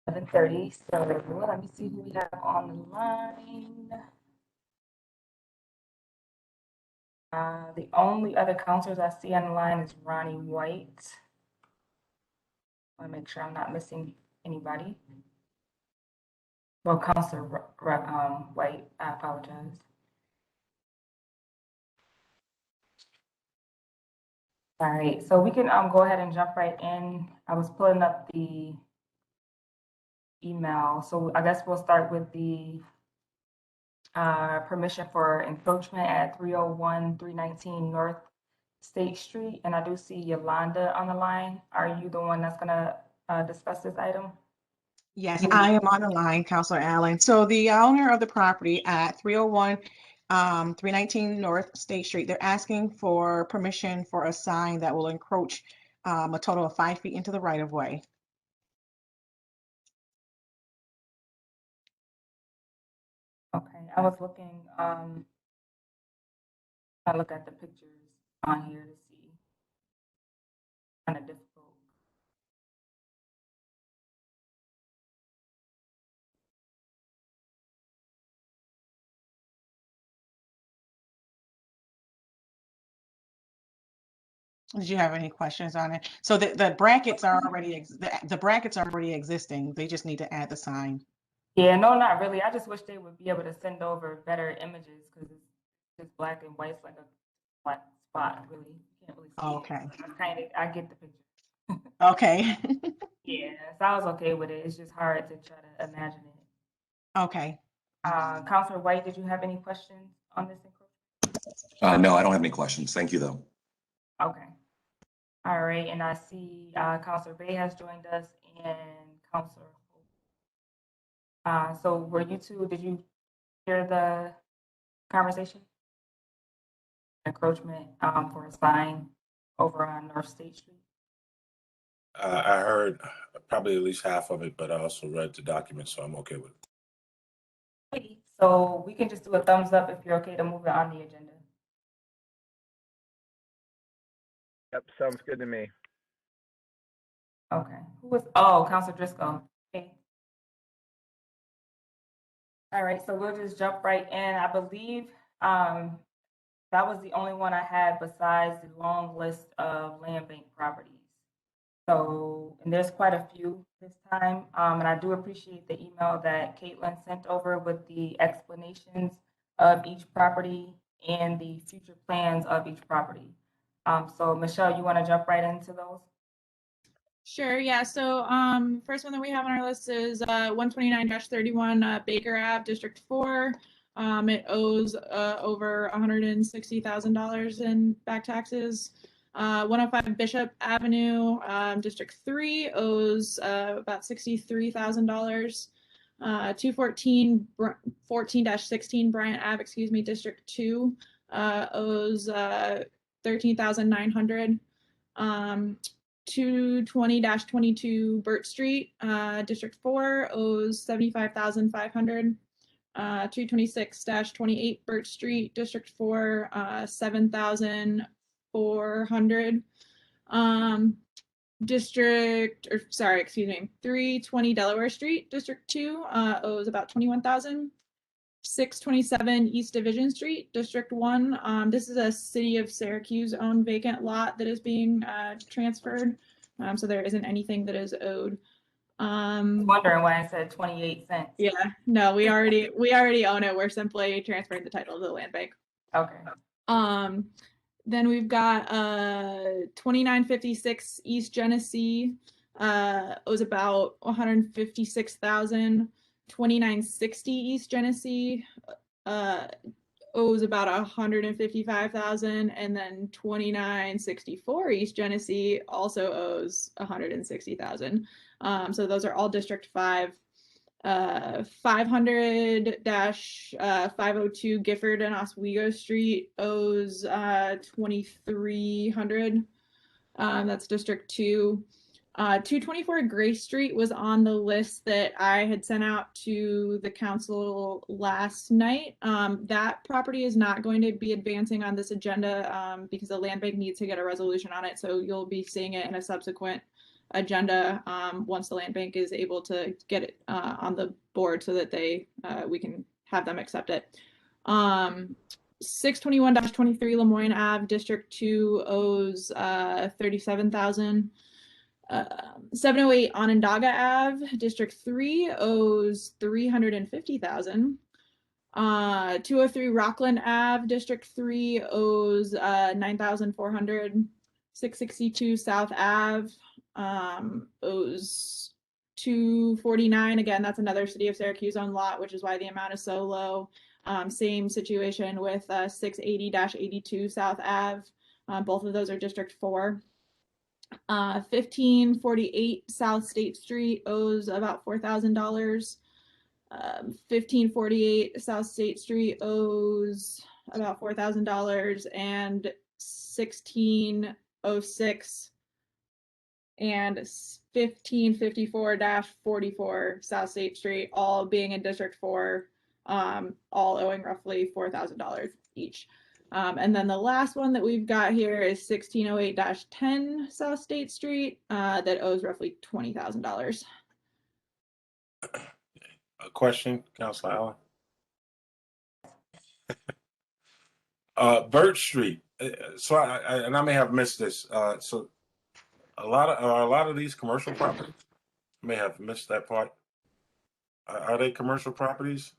11:30. So let me see who we have on the line. The only other counselors I see on the line is Ronnie White. I want to make sure I'm not missing anybody. Well, Counselor White, I apologize. All right, so we can go ahead and jump right in. I was pulling up the email, so I guess we'll start with the permission for encroachment at 301, 319 North State Street, and I do see Yolanda on the line. Are you the one that's gonna discuss this item? Yes, I am on the line, Counselor Allen. So the owner of the property at 301, 319 North State Street, they're asking for permission for a sign that will encroach a total of 5 feet into the right of way. Okay, I was looking, I look at the pictures on here to see. Kind of difficult. Did you have any questions on it? So the brackets are already the brackets are already existing. They just need to add the sign. Yeah, no, not really. I just wish they would be able to send over better images because it's just black and white. It's like a black spot, really. You can't really see Okay. it. I kind of, I get the picture. Okay. Yeah, so I was okay with it. It's just hard to try to imagine it. Okay. Counselor White, did you have any questions on this No, I don't have any questions. Thank you, though. Okay. All right, and I see Counselor Bay has joined us and Counselor Hope. So were you two, did you hear the conversation? Encroachment for a sign over on North State Street? I heard probably at least half of it, but I also read the document, so I'm okay with it. So we can just do a thumbs up if you're okay to move it on the agenda. Yep, sounds good to me. Okay. Who was, oh, Counselor Driscoll. Okay. All right, so we'll just jump right in. I believe that was the only one I had besides the long list of land bank properties. So, and there's quite a few this time. And I do appreciate the email that Caitlin sent over with the explanations of each property and the future plans of each property. So Michelle, you want to jump right into those? Sure, yeah. So first one that we have on our list is 129-31 Baker Ave, District 4. It owes over $160,000 in back taxes. 105 Bishop Avenue, District 3 owes about $63,000. 214 14-16 Bryant Ave, excuse me, District 2 owes $13,900. 220-22 Birch Street, District 4 owes $75,500. 226-28 Birch Street, District 4, $7,400. District, or sorry, excuse me, 320 Delaware Street, District 2 owes about $21,000. 627 East Division Street, District 1. This is a City of Syracuse owned vacant lot that is being transferred. So there isn't anything that is owed. Wondering why I said 28 cents. Yeah, no, we already own it. We're simply transferring the title of the land bank. Okay. Then we've got 2956 East Genesee owes about $156,000. 2960 East Genesee owes about $155,000, and then 2964 East Genesee also owes $160,000. So those are all District 5. 500-502 Gifford and Oswego Street owes $2,300. That's District 2. 224 Grace Street was on the list that I had sent out to the council last night. That property is not going to be advancing on this agenda because the land bank needs to get a resolution on it. So you'll be seeing it in a subsequent agenda once the land bank is able to get it on the board so that we can have them accept it. 621-23 Lemoyne Ave, District 2 owes $37,000. 708 Onondaga Ave, District 3 owes $350,000. 203 Rockland Ave, District 3 owes $9,400. 662 South Ave owes $249. Again, that's another City of Syracuse owned lot, which is why the amount is so low. Same situation with 680-82 South Ave. Both of those are District 4. 1548 South State Street owes about $4,000. 1548 South State Street owes about $4,000, and 1606 and 1554-44 South State Street, all being in District 4, all owing roughly $4,000 each. And then the last one that we've got here is 1608-10 South State Street that owes roughly $20,000. A question, Councilor Allen? Birch Street. So I may have missed this. So a lot of these commercial properties? I may have missed that part. Are they commercial properties?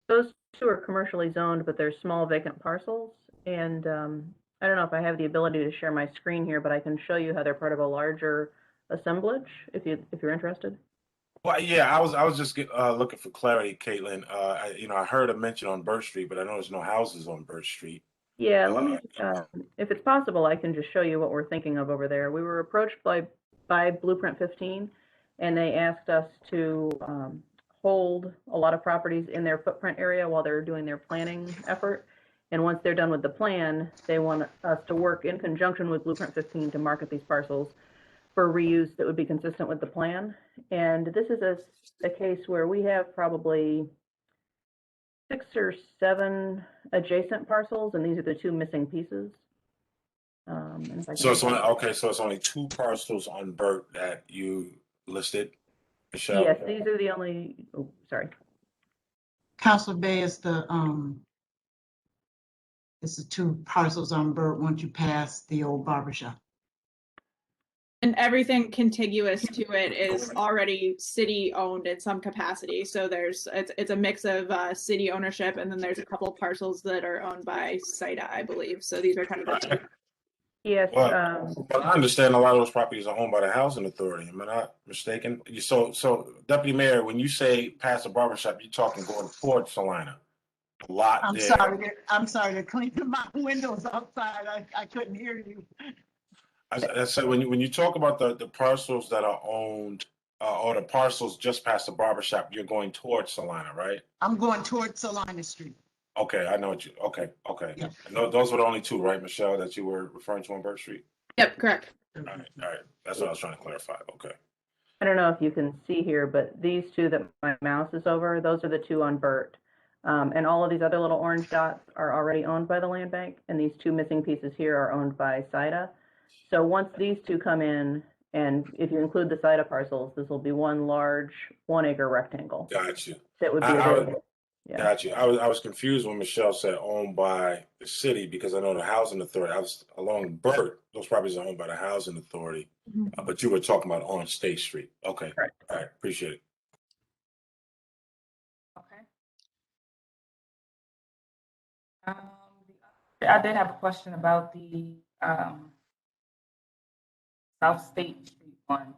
Those two are commercially zoned, but they're small vacant parcels. And I don't know if I have the ability to share my screen here, but I can show you how they're part of a larger assemblage if you're interested. Well, yeah, I was just looking for clarity, Caitlin. I heard a mention on Birch Street, but I know there's no houses on Birch Street. Yeah, let me, if it's possible, I can just show you what we're thinking of over there. We were approached by Blueprint 15, and they asked us to hold a lot of properties in their footprint area while they're doing their planning effort. And once they're done with the plan, they want us to work in conjunction with Blueprint 15 to market these parcels for reuse that would be consistent with the plan. And this is a case where we have probably 6 or 7 adjacent parcels, and these are the 2 missing pieces. So it's only So it's only 2 parcels on Burt that you listed, Michelle. Yes, these are the only. Oh, sorry. Council Bay is it's the 2 parcels on Burt once you pass the old barbershop. And everything contiguous to it is already city owned in some capacity. So it's a mix of city ownership, and then there's a couple of parcels that are owned by SIDA, I believe. So these are kind of the Yes. But I understand a lot of those properties are owned by the housing authority. Am I not mistaken? So Deputy Mayor, when you say pass a barbershop, you're talking going towards Salina. A lot I'm there. sorry to clean my windows outside. I couldn't hear you. I said when you talk about the parcels that are owned or the parcels just past the barbershop, you're going towards Salina, right? I'm going towards Salina Street. Okay, I know what you. Okay. Yeah. And those were the only 2, right, Michelle, that you were referring to on Birch Street? Yep, correct. All right. That's what I was trying to clarify. Okay. I don't know if you can see here, but these 2 that my mouse is over, those are the 2 on Burt. And all of these other little orange dots are already owned by the land bank, and these 2 missing pieces here are owned by SIDA. So once these 2 come in, and if you include the SIDA parcels, this will be one large 1-acre rectangle. Got you. That would be available. Yeah. Got you. I was confused when Michelle said owned by the city because I know the housing authority. I was along Burt. Those properties are owned by the housing authority, but you were talking about on State Street. Okay. Correct. All right. Appreciate it. Okay. I did have a question about the South State Street ones.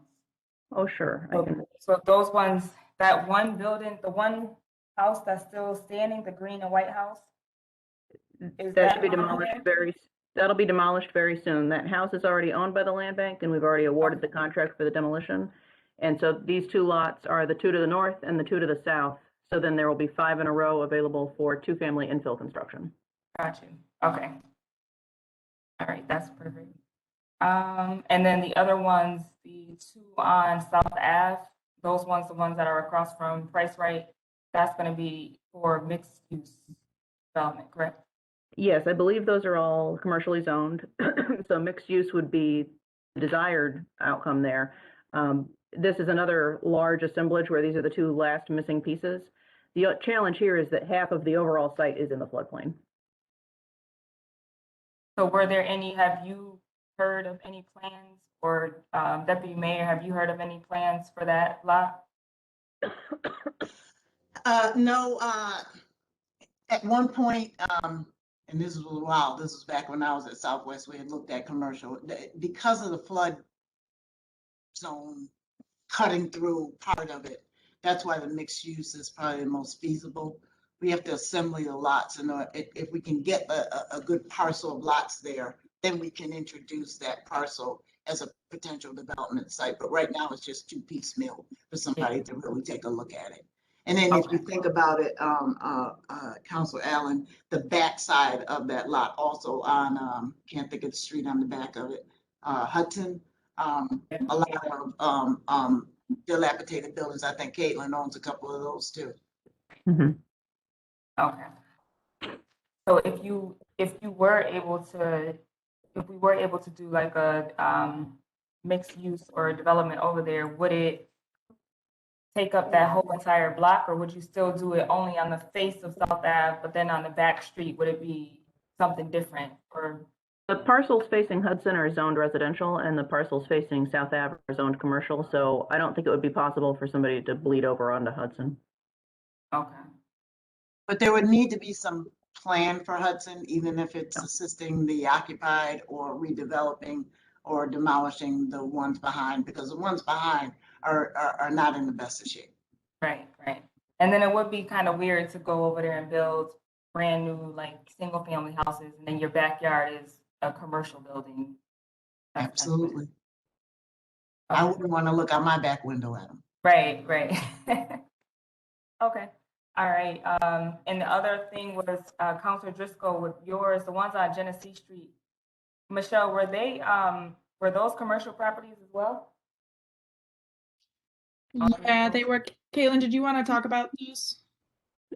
Oh, sure. I can. So those ones, that one building, the one house that's still standing, the green and white house? That should be demolished that'll be demolished very soon. That house is already owned by the land bank, and we've already awarded the contract for the demolition. And so these 2 lots are the 2 to the north and the 2 to the south. So then there will be 5 in a row available for 2-family infill construction. Got you. Okay. All right, that's perfect. And then the other ones, the 2 on South Ave, those ones, the ones that are across from Price Right, that's going to be for mixed use development, correct? Yes, I believe those are all commercially zoned. So mixed use would be the desired outcome there. This is another large assemblage where these are the two last missing pieces. The challenge here is that half of the overall site is in the floodplain. So have you heard of any plans, or Deputy Mayor, have you heard of any plans for that lot? No, at one point, and this was a while, this was back when I was at Southwest, we had looked at commercial. Because of the flood zone cutting through part of it, that's why the mixed use is probably the most feasible. We have to assemble the lots, and if we can get a good parcel of lots there, then we can introduce that parcel as a potential development site. But right now, it's just too piecemeal for somebody to really take a look at it. And then if you think about it, Councilor Allen, the back side of that lot also on, can't think of the street on the back of it, Hudson, a lot of dilapidated buildings. I think Caitlin owns a couple of those too. Mm-hmm. Okay. So if we were able to do like a mixed use or development over there, would it take up that whole entire block, or would you still do it only on the face of South Ave, but then on the back street, would it be something different? Or the parcels facing Hudson are zoned residential, and the parcels facing South Ave are zoned commercial. So I don't think it would be possible for somebody to bleed over onto Hudson. okay. But there would need to be some plan for Hudson, even if it's assisting the occupied or redeveloping or demolishing the ones behind, because the ones behind are not in the best of shape. Right. And then it would be kind of weird to go over there and build brand new, like, single family houses, and then your backyard is a commercial building. Absolutely. I wouldn't want to look out my back window at them. Right. Okay. All right. And the other thing was, Councilor Driscoll, with yours, the ones on Genesee Street. Michelle, were those commercial properties as well? Yeah, they were. Caitlin, did you want to talk about these?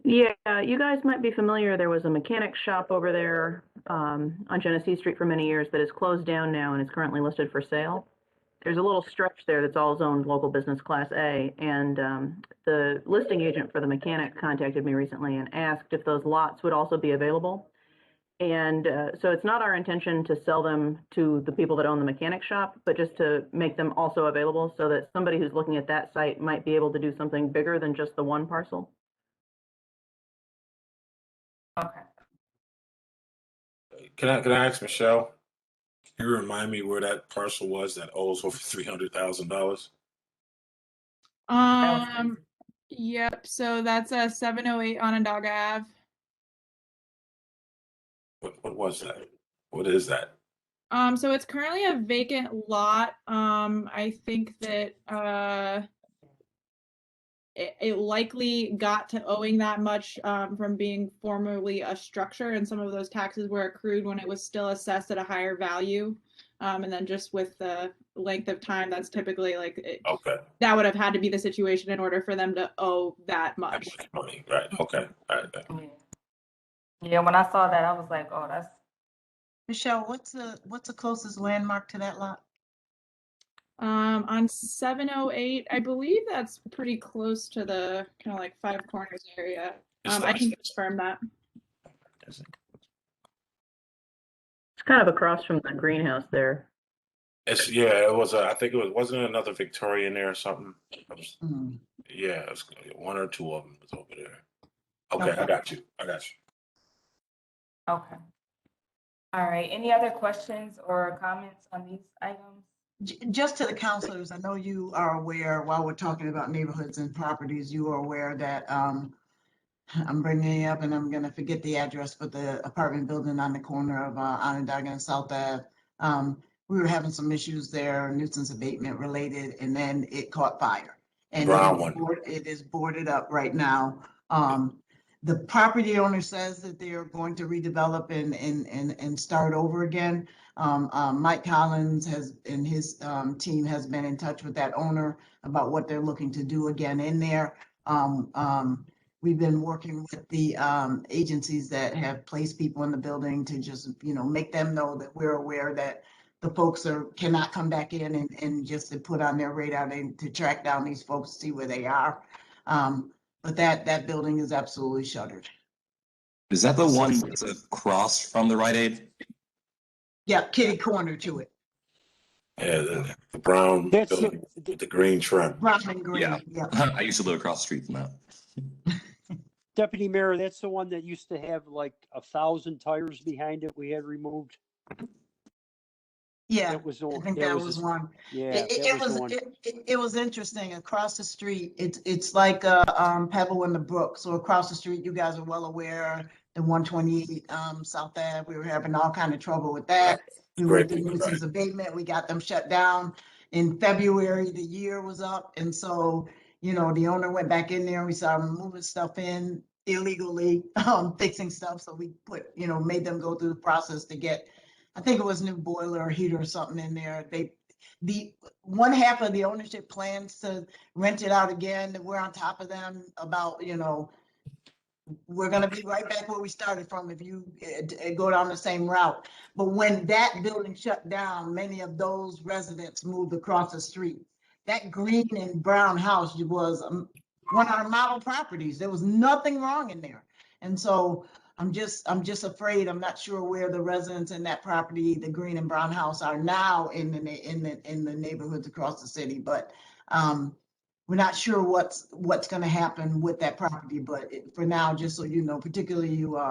Yeah, you guys might be familiar. There was a mechanic shop over there on Genesee Street for many years that is closed down now and is currently listed for sale. There's a little stretch there that's all zoned local business class A, and the listing agent for the mechanic contacted me recently and asked if those lots would also be available. And so it's not our intention to sell them to the people that own the mechanic shop, but just to make them also available so that somebody who's looking at that site might be able to do something bigger than just the one parcel. Okay. Can I ask Michelle? Can you remind me where that parcel was that owes over $300,000? Yep. So that's a 708 Onondaga Ave. What was that? What is that? So it's currently a vacant lot. I think that it likely got to owing that much from being formerly a structure, and some of those taxes were accrued when it was still assessed at a higher value. And then just with the length of time, that's typically Okay. That would have had to be the situation in order for them to owe that much. Money, right? Okay. All right. Yeah, when I saw that, I was like, oh, that's. Michelle, what's the closest landmark to that lot? On 708, I believe that's pretty close to the kind of like Five Corners area. I can confirm that. It's kind of across from the greenhouse there. It was. I think wasn't another Victorian there or something. Mm. Yeah, it was one or two of them was over there. Okay, I got you. Okay. All right. Any other questions or comments on these items? Just to the counselors, I know you are aware, while we're talking about neighborhoods and properties, you are aware that I'm bringing it up and I'm going to forget the address, but the apartment building on the corner of Onondaga and South Ave, we were having some issues there, nuisance abatement related, and then it caught fire. And it is boarded up right now. The property owner says that they are going to redevelop and start over again. Mike Collins and his team has been in touch with that owner about what they're looking to do again in there. We've been working with the agencies that have placed people in the building to just, make them know that we're aware that the folks cannot come back in and just to put on their radar to track down these folks, see where they are. But that building is absolutely shuttered. Is that the one that's across from the Rite Aid? Yeah, kitty corner to it. Yeah, the brown That's building with the green trim. Brown and green. Yeah. Yeah. I used to live across the street from that. Deputy Mayor, that's the one that used to have like 1,000 tires behind it we had removed. Yeah, That was I the- think that was the- one. Yeah, It that was the one. it was interesting. Across the street, it's like Pebble in the Brook. So across the street, you guys are well aware, the 128 South Ave, we were having all kind of trouble with that. We Great, went through right. nuisance abatement, we got them shut down. In February, the year was up, and so, you know, the owner went back in there and we started moving stuff in illegally, fixing stuff. So we put, you know, made them go through the process to get, I think it was new boiler or heater or something in there. The one half of the ownership plans to rent it out again. We're on top of them about, you know, we're gonna be right back where we started from if you go down the same route. But when that building shut down, many of those residents moved across the street. That green and brown house was one of our model properties. There was nothing wrong in there. And so I'm just afraid, I'm not sure where the residents in that property, the green and brown house, are now in the neighborhoods across the city. But we're not sure what's going to happen with that property. But for now, just so you know, particularly you,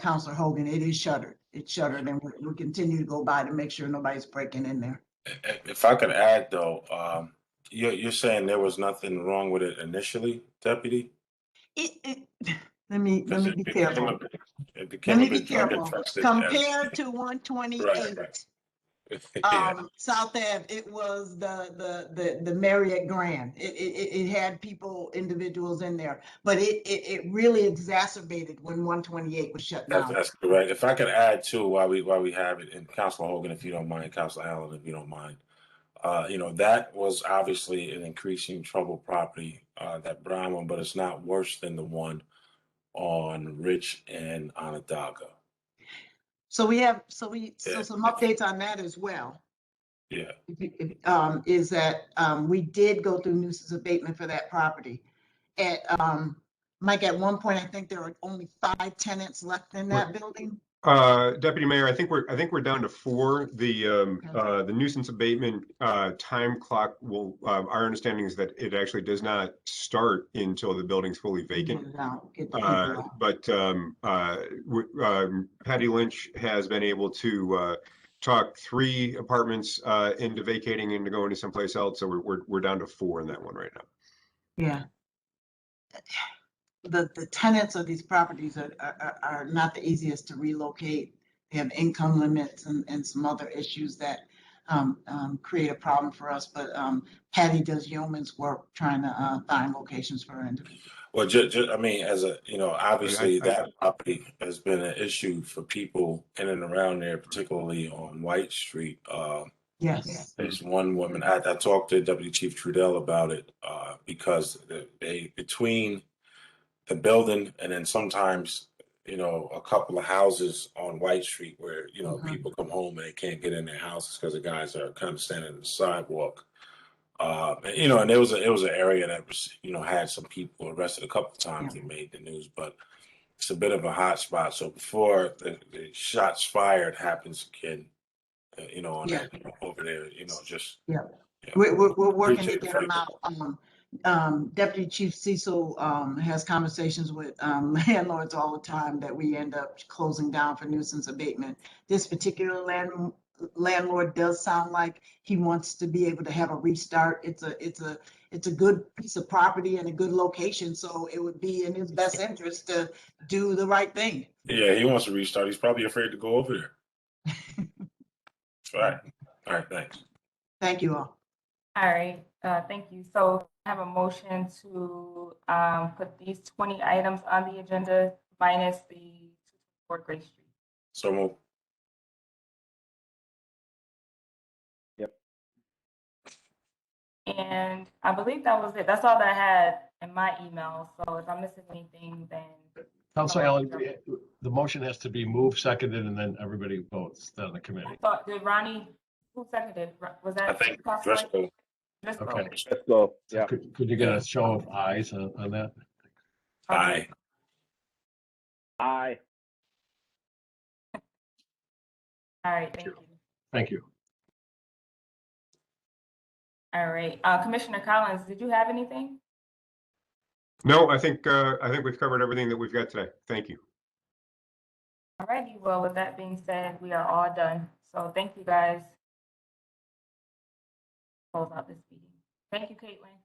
Councilor Hogan, it is shuttered. It's shuttered, and we continue to go by to make sure nobody's breaking in there. If I could add though, you're saying there was nothing wrong with it initially, Deputy? Let me be careful. It Let became me a be bit drug careful. infested. Compared to 128. Right. Yeah. South Ave, it was the Marriott Grand. It had individuals in there, but it really exacerbated when 128 was shut down. That's correct. If I could add too, while we have it, and Councilor Hogan, if you don't mind, Councilor Allen, if you don't mind, you know, that was obviously an increasing trouble property, that brown one, but it's not worse than the one on Rich and Onondaga. So some updates on that as well. Yeah. Is that we did go through nuisance abatement for that property. Mike, at one point, I think there were only 5 tenants left in that building. Deputy Mayor, I think we're down to 4. The nuisance abatement time clock will. Our understanding is that it actually does not start until the building's fully vacant. Get the people out. Patty Lynch has been able to talk 3 apartments into vacating and to going to someplace else. So we're down to 4 in that one right now. Yeah. The tenants of these properties are not the easiest to relocate. They have income limits and some other issues that create a problem for us. But Patty does yeoman's work trying to find locations for her individuals. Well, I mean, as a, you know, obviously that property has been an issue for people in and around there, particularly on White Street. Yes. There's one woman, I talked to Deputy Chief Trudell about it, because they between the building and then sometimes, you know, a couple of houses on White Street where, you know, people come home and they can't get in their houses because the guys are kind of standing on the sidewalk. And, you know, and it was an area that was, you know, had some people arrested a couple of times. They made the news, but it's a bit of a hot spot. So before the shots fired happens again, you know, on that over there, you know, just We're working to get them out. Deputy Chief Cecil has conversations with landlords all the time that we end up closing down for nuisance abatement. This particular landlord does sound like he wants to be able to have a restart. It's a good piece of property and a good location, so it would be in his best interest to do the right thing. Yeah, he wants to restart. He's probably afraid to go over there. Right. All right. Thanks. Thank you all. All right, thank you. So I have a motion to put these 20 items on the agenda minus the 224 Gray Street. So move. Yep. And I believe that was it. That's all that I had in my email. So if I'm missing anything, then. Councilor Allen, the motion has to be moved, seconded, and then everybody votes on the committee. I thought, did Ronnie Who seconded? Was I that? think Councilman Driscoll. Driscoll? Okay. Let's go. So Yeah. could you get a show of eyes on that? Aye. Aye. All right, thank you. Thank you. All right, Commissioner Collins, did you have anything? No, I think we've covered everything that we've got today. Thank you. All righty, well, with that being said, we are all done. So thank you, guys. Close out this meeting. Thank you, Caitlin.